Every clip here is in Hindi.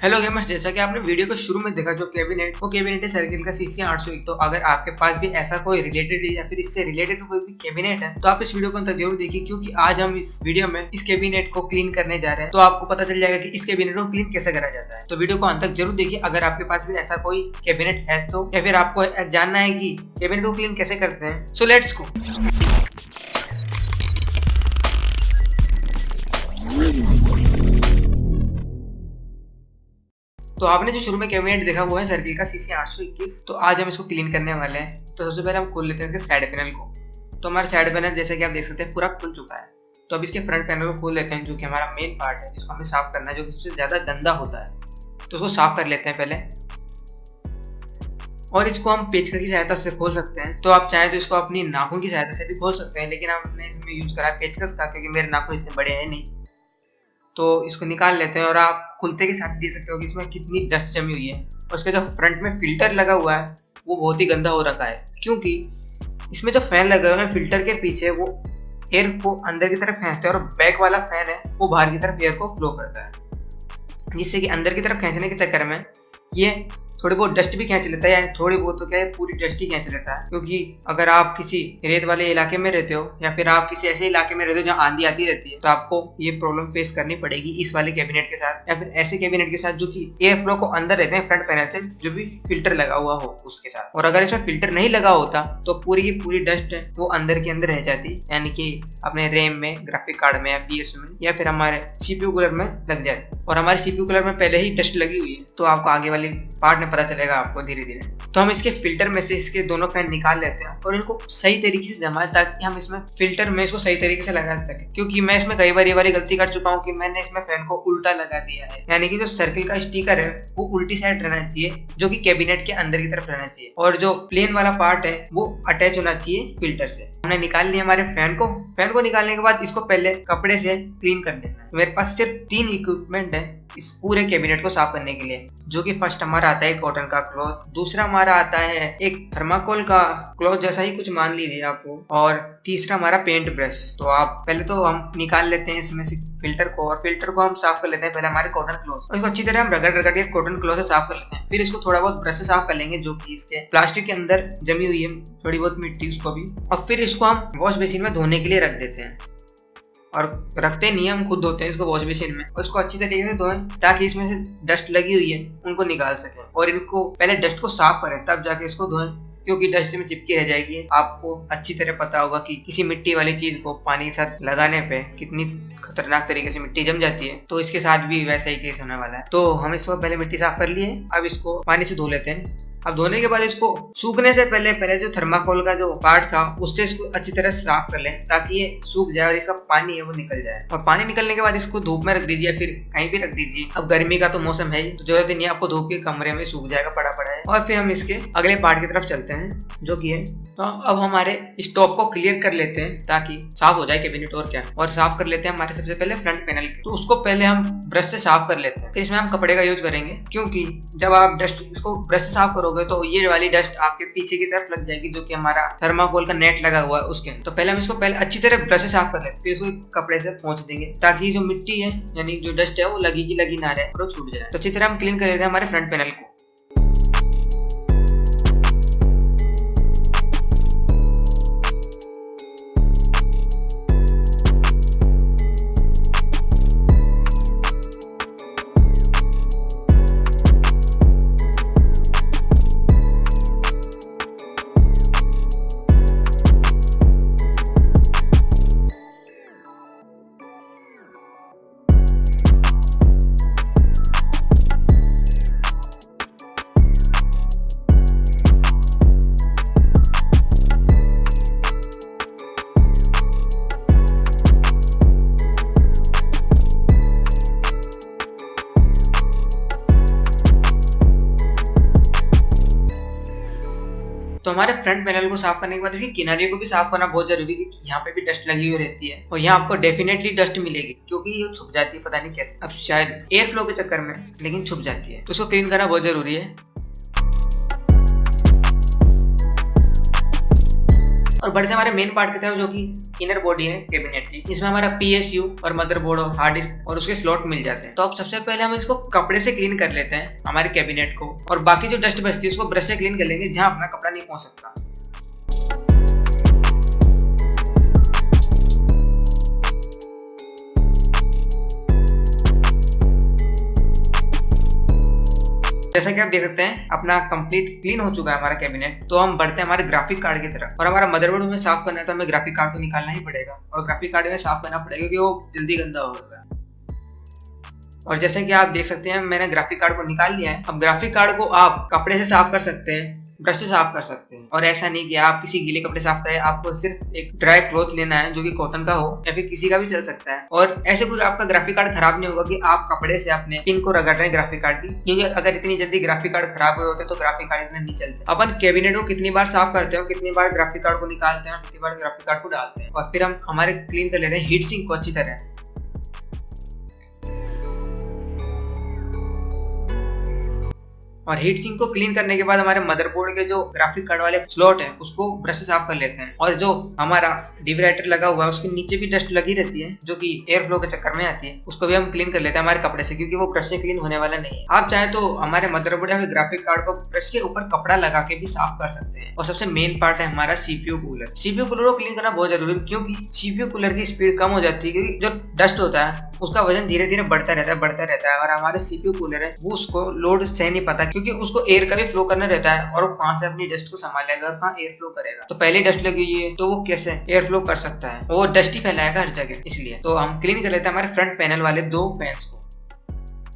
हेलो गेमर्स, जैसा कि आपने वीडियो को शुरू में देखा, जो कैबिनेट वो कैबिनेट है सर्किल का CC 801। तो अगर आपके पास भी ऐसा कोई रिलेटेड या फिर इससे रिलेटेड कोई भी कैबिनेट है तो आप इस वीडियो को अंत तक जरूर देखिए, क्योंकि आज हम इस वीडियो में इस कैबिनेट को क्लीन करने जा रहे हैं। तो आपको पता चल जाएगा कि इस कैबिनेट को क्लीन कैसे करा जाता है। तो वीडियो को अंत तक जरूर देखिए अगर आपके पास भी ऐसा कोई कैबिनेट है तो, या फिर आपको जानना है कि कैबिनेट को क्लीन कैसे करते हैं। So let's go. तो आपने जो शुरू में कैबिनेट देखा वो है सर्किल का CC 821। तो आज हम इसको क्लीन करने वाले हैं। तो सबसे पहले हम खोल लेते हैं इसके साइड पैनल को। तो हमारा साइड पैनल जैसे कि आप देख सकते हैं पूरा खुल चुका है। तो अब इसके फ्रंट पैनल को खोल लेते हैं, जो कि हमारा मेन पार्ट है जिसको हमें साफ करना है, जो कि सबसे ज्यादा गंदा होता है। तो उसको साफ कर लेते हैं पहले, और इसको हम पेचकस की सहायता से खोल सकते हैं। तो आप चाहें तो इसको अपनी नाखून की सहायता से भी खोल सकते हैं, लेकिन हमने इसमें यूज करा पेचकस का, क्योंकि मेरे नाखून इतने बड़े हैं नहीं। तो इसको निकाल लेते हैं, और आप खुलते के साथ देख सकते हो कि इसमें कितनी डस्ट जमी हुई है। और इसके जो फ्रंट में फिल्टर लगा हुआ है वो बहुत ही गंदा हो रखा है, क्योंकि इसमें जो फैन लगे हुए हैं फिल्टर के पीछे वो एयर को अंदर की तरफ खींचते हैं, और बैक वाला फैन है वो बाहर की तरफ एयर को फ्लो करता है, जिससे कि अंदर की तरफ खींचने के चक्कर में ये थोड़ी बहुत डस्ट भी खींच लेता है, या थोड़ी बहुत तो क्या है पूरी डस्ट ही खींच लेता है। क्योंकि अगर आप किसी रेत वाले इलाके में रहते हो, या फिर आप किसी ऐसे इलाके में रहते हो जहाँ आंधी आती रहती है, तो आपको ये प्रॉब्लम फेस करनी पड़ेगी इस वाले कैबिनेट के साथ, या फिर ऐसे कैबिनेट के साथ जो कि एयर फ्लो को अंदर रहते हैं फ्रंट पैनल से, जो भी फिल्टर लगा हुआ हो उसके साथ। और अगर इसमें फिल्टर नहीं लगा होता तो पूरी की पूरी डस्ट है वो अंदर के अंदर रह जाती, यानी कि अपने रैम में, ग्राफिक कार्ड में, या PS में, या फिर हमारे CPU कूलर में लग जाए। और हमारे CPU कूलर में पहले ही डस्ट लगी हुई है, तो आपको आगे वाली पार्ट में पता चलेगा आपको धीरे धीरे। तो हम इसके फिल्टर में से इसके दोनों फैन निकाल लेते हैं और इनको सही तरीके से जमाएं, ताकि हम इसमें फिल्टर में इसको सही तरीके से लगा सके। क्योंकि मैं इसमें कई बार ये वाली गलती कर चुका हूँ कि मैंने इसमें फैन को उल्टा लगा दिया है, यानी कि जो सर्किल का स्टिकर है वो उल्टी साइड रहना चाहिए, जो कि कैबिनेट के अंदर की तरफ रहना चाहिए, और जो प्लेन वाला पार्ट है वो अटैच होना चाहिए फिल्टर से। हमने निकाल लिया हमारे फैन को निकालने के बाद इसको पहले कपड़े से क्लीन कर लेना है। मेरे पास सिर्फ 3 इक्विपमेंट है इस पूरे कैबिनेट को साफ करने के लिए, जो कि फर्स्ट हमारा आता है कॉटन का क्लॉथ, दूसरा हमारा आता है एक थर्माकोल का क्लॉथ जैसा ही कुछ मान लीजिए आपको, और तीसरा हमारा पेंट ब्रश। तो आप पहले तो हम निकाल लेते हैं इसमें से फिल्टर को, और फिल्टर को हम साफ कर लेते हैं पहले हमारे कॉटन क्लॉथ। इसको अच्छी तरह हम रगड़ के कॉटन क्लॉथ से साफ कर लेते हैं। फिर इसको थोड़ा बहुत ब्रश से साफ कर लेंगे, जो कि इसके प्लास्टिक के अंदर जमी हुई है थोड़ी बहुत मिट्टी, उसको भी। और फिर इसको हम वॉश बेसिन में धोने के लिए रख देते हैं, और रखते नहीं हम खुद धोते हैं इसको वॉश बेसिन में, और इसको अच्छी तरीके से धोएं ताकि इसमें से डस्ट लगी हुई है उनको निकाल सकें। और इनको पहले डस्ट को साफ करें तब जाके इसको धोएं, क्योंकि डस्ट में चिपकी रह जाएगी। आपको अच्छी तरह पता होगा कि किसी मिट्टी वाली चीज को पानी के साथ लगाने पे कितनी खतरनाक तरीके से मिट्टी जम जाती है, तो इसके साथ भी वैसा ही केस होने वाला है। तो हम इसको पहले मिट्टी साफ कर लिए, अब इसको पानी से धो लेते हैं। अब धोने के बाद इसको सूखने से पहले जो थर्माकोल का जो पार्ट था उससे इसको अच्छी तरह साफ कर लें, ताकि ये सूख जाए और इसका पानी है वो निकल जाए। और पानी निकलने के बाद इसको धूप में रख दीजिए, फिर कहीं भी रख दीजिए। अब गर्मी का तो मौसम है, तो जरूरत नहीं है आपको, धूप के कमरे में सूख जाएगा, पड़ा है। और फिर हम इसके अगले पार्ट की तरफ चलते हैं, जो कि है, तो अब हमारे स्टॉक को क्लियर कर लेते हैं ताकि साफ हो जाए कैबिनेट। और क्या, और साफ कर लेते हैं हमारे सबसे पहले फ्रंट पैनल के। तो उसको पहले हम ब्रश से साफ कर लेते हैं, फिर इसमें हम कपड़े का यूज करेंगे, क्योंकि जब आप डस्ट इसको ब्रश से साफ करोगे तो ये वाली डस्ट आपके पीछे की तरफ लग जाएगी, जो कि हमारा थर्माकोल का नेट लगा हुआ है उसके। तो पहले हम इसको पहले अच्छी तरह ब्रश से साफ कर लेते हैं, फिर इसको कपड़े से पोंछ देंगे, ताकि जो मिट्टी है यानी जो डस्ट है वो लगी की लगी ना रहे और छूट जाए। तो अच्छी तरह हम क्लीन कर लेते हैं हमारे फ्रंट पैनल को। तो हमारे फ्रंट पैनल को साफ करने के बाद इसकी किनारियों को भी साफ करना बहुत जरूरी है, क्योंकि यहाँ पे भी डस्ट लगी हुई रहती है, और यहाँ आपको डेफिनेटली डस्ट मिलेगी, क्योंकि ये छुप जाती है, पता नहीं कैसे, अब शायद एयर फ्लो के चक्कर में, लेकिन छुप जाती है। तो इसको क्लीन करना बहुत जरूरी है। और बढ़ते हमारे मेन पार्ट की तरफ, जो कि इनर बॉडी है कैबिनेट की। इसमें हमारा PSU और मदरबोर्ड और हार्ड डिस्क और उसके स्लॉट मिल जाते हैं। तो अब सबसे पहले हम इसको कपड़े से क्लीन कर लेते हैं हमारे कैबिनेट को, और बाकी जो डस्ट बचती है उसको ब्रश से क्लीन कर लेंगे जहां अपना कपड़ा नहीं पहुंच सकता। जैसा कि आप देख सकते हैं अपना कंप्लीट क्लीन हो चुका है हमारा कैबिनेट। तो हम बढ़ते हैं हमारे ग्राफिक कार्ड की तरफ। और हमारा मदरबोर्ड हमें साफ करना है तो हमें ग्राफिक कार्ड तो निकालना ही पड़ेगा, और ग्राफिक कार्ड में साफ करना पड़ेगा क्योंकि वो जल्दी गंदा होगा। और जैसे कि आप देख सकते हैं मैंने ग्राफिक कार्ड को निकाल लिया है। अब ग्राफिक कार्ड को आप कपड़े से साफ कर सकते हैं, ब्रश से साफ कर सकते हैं, और ऐसा नहीं कि आप किसी गीले कपड़े साफ करें। आपको सिर्फ एक ड्राई क्लॉथ लेना है जो कि कॉटन का हो, या फिर किसी का भी चल सकता है। और ऐसे कोई आपका ग्राफिक कार्ड खराब नहीं होगा कि आप कपड़े से अपने पिन को रगड़ रहे हैं ग्राफिक कार्ड की, क्योंकि अगर इतनी जल्दी ग्राफिक कार्ड खराब हुए होते तो ग्राफिक कार्ड इतने नहीं चलते। अपन कैबिनेट को कितनी बार साफ करते हैं, कितनी बार ग्राफिक कार्ड को निकालते हैं, कितनी बार ग्राफिक कार्ड को डालते हैं, और फिर हम हमारे क्लीन कर लेते हैं हीट सिंक को अच्छी तरह। और हीट सिंक को क्लीन करने के बाद हमारे मदरबोर्ड के जो ग्राफिक कार्ड वाले स्लॉट है उसको ब्रश से साफ कर लेते हैं। और जो हमारा डिवाइडर लगा हुआ है उसके नीचे भी डस्ट लगी रहती है जो कि एयर फ्लो के चक्कर में आती है, उसको भी हम क्लीन कर लेते हैं हमारे कपड़े से, क्योंकि वो ब्रश से क्लीन होने वाला नहीं है। आप चाहे तो हमारे मदरबोर्ड या फिर ग्राफिक कार्ड को ब्रश के ऊपर कपड़ा लगा के भी साफ कर सकते हैं। और सबसे मेन पार्ट है हमारा CPU कूलर। CPU कूलर को क्लीन करना बहुत जरूरी है, क्योंकि CPU कूलर की स्पीड कम हो जाती है, क्योंकि जो डस्ट होता है उसका वजन धीरे धीरे बढ़ता रहता है। और हमारे CPU कूलर है वो उसको लोड सह नहीं पाता, क्योंकि उसको एयर का भी फ्लो करना रहता है, और वो कहां से अपनी डस्ट को संभालेगा और कहां एयर फ्लो करेगा। तो पहले डस्ट लगी हुई है तो वो कैसे एयर फ्लो कर सकता है, वो डस्ट ही फैलाएगा हर जगह। इसलिए तो हम क्लीन कर लेते हैं हमारे फ्रंट पैनल वाले 2 फैंस को।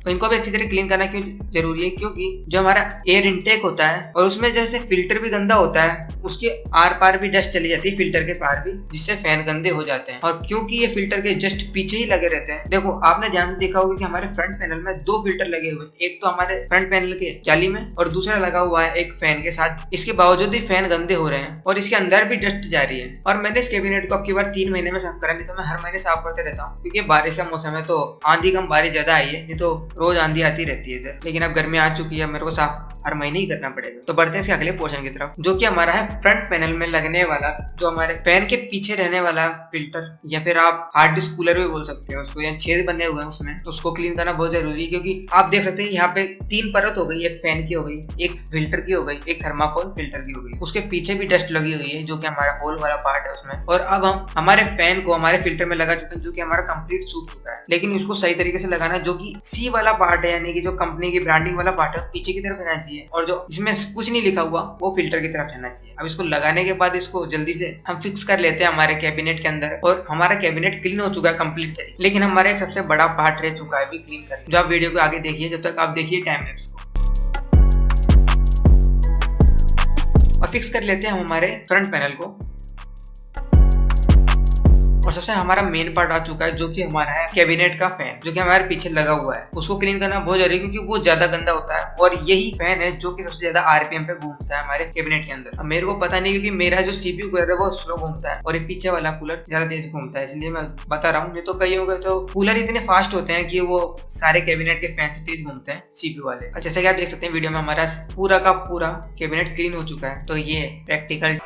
तो इनको भी अच्छी तरह क्लीन करना क्यों जरूरी है, क्योंकि जो हमारा एयर इनटेक होता है और उसमें जैसे फिल्टर भी गंदा होता है, उसके आर पार भी डस्ट चली जाती है, फिल्टर के पार भी, जिससे फैन गंदे हो जाते हैं। और क्योंकि ये फिल्टर के जस्ट पीछे ही लगे रहते हैं, देखो आपने ध्यान से देखा होगा कि हमारे फ्रंट पैनल में 2 फिल्टर लगे हुए हैं, एक तो हमारे फ्रंट पैनल के जाली में और दूसरा लगा हुआ है एक फैन के साथ। इसके बावजूद भी फैन गंदे हो रहे हैं और इसके अंदर भी डस्ट जा रही है। और मैंने इस कैबिनेट को अब की बार 3 महीने में साफ करा, नहीं तो मैं हर महीने साफ करते रहता हूँ, क्योंकि बारिश का मौसम है तो आंधी कम बारिश ज्यादा आई है, नहीं तो रोज आंधी आती रहती है इधर। लेकिन अब गर्मी आ चुकी है, मेरे को साफ हर महीने ही करना पड़ेगा। तो बढ़ते हैं इसके अगले पोर्शन की तरफ, जो कि हमारा है फ्रंट पैनल में लगने वाला, जो हमारे फैन के पीछे रहने वाला फिल्टर, या फिर आप हार्ड डिस्क कूलर भी बोल सकते हैं उसको, या छेद बने हुए हैं उसमें, तो उसको क्लीन करना बहुत जरूरी है। क्योंकि आप देख सकते हैं यहाँ पे 3 परत हो गई, एक फैन की हो गई, एक फिल्टर की हो गई, एक थर्माकोल फिल्टर की हो गई, उसके पीछे भी डस्ट लगी हुई है जो कि हमारा होल वाला पार्ट है उसमें। और अब हम हमारे फैन को हमारे फिल्टर में लगा चुके हैं, जो कि हमारा कंप्लीट सूख चुका है। लेकिन उसको सही तरीके से लगाना, जो कि C वाला पार्ट है, यानी कि जो कंपनी की ब्रांडिंग वाला पार्ट है, पीछे की तरफ रहना चाहिए, और जो जिसमें कुछ नहीं लिखा हुआ वो फिल्टर की तरफ रहना चाहिए। अब इसको लगाने के बाद इसको जल्दी से हम फिक्स कर लेते हैं हमारे कैबिनेट के अंदर, और हमारा कैबिनेट क्लीन हो चुका है कंप्लीट तरीके। लेकिन हमारा एक सबसे बड़ा पार्ट रह चुका है भी क्लीन करना, जो आप वीडियो को आगे देखिए, जब तक आप देखिए टाइम लैप्स को। और फिक्स कर लेते हैं हम हमारे फ्रंट पैनल को। और सबसे हमारा मेन पार्ट आ चुका है, जो कि हमारा है कैबिनेट का फैन, जो कि हमारे पीछे लगा हुआ है। उसको क्लीन करना बहुत जरूरी है, क्योंकि वो ज्यादा गंदा होता है, और यही फैन है जो कि सबसे ज्यादा RPM पे घूमता है हमारे कैबिनेट के अंदर। अब मेरे को पता नहीं, क्योंकि मेरा जो CPU कूलर है वो स्लो घूमता है और ये पीछे वाला कूलर ज्यादा तेज घूमता है, इसलिए मैं बता रहा हूँ। नहीं तो कई होगा तो कूलर इतने फास्ट होते हैं कि वो सारे कैबिनेट के फैन से तेज घूमते हैं CPU वाले। और जैसे कि आप देख सकते हैं वीडियो में हमारा पूरा का पूरा कैबिनेट क्लीन हो चुका है। तो ये प्रैक्टिकल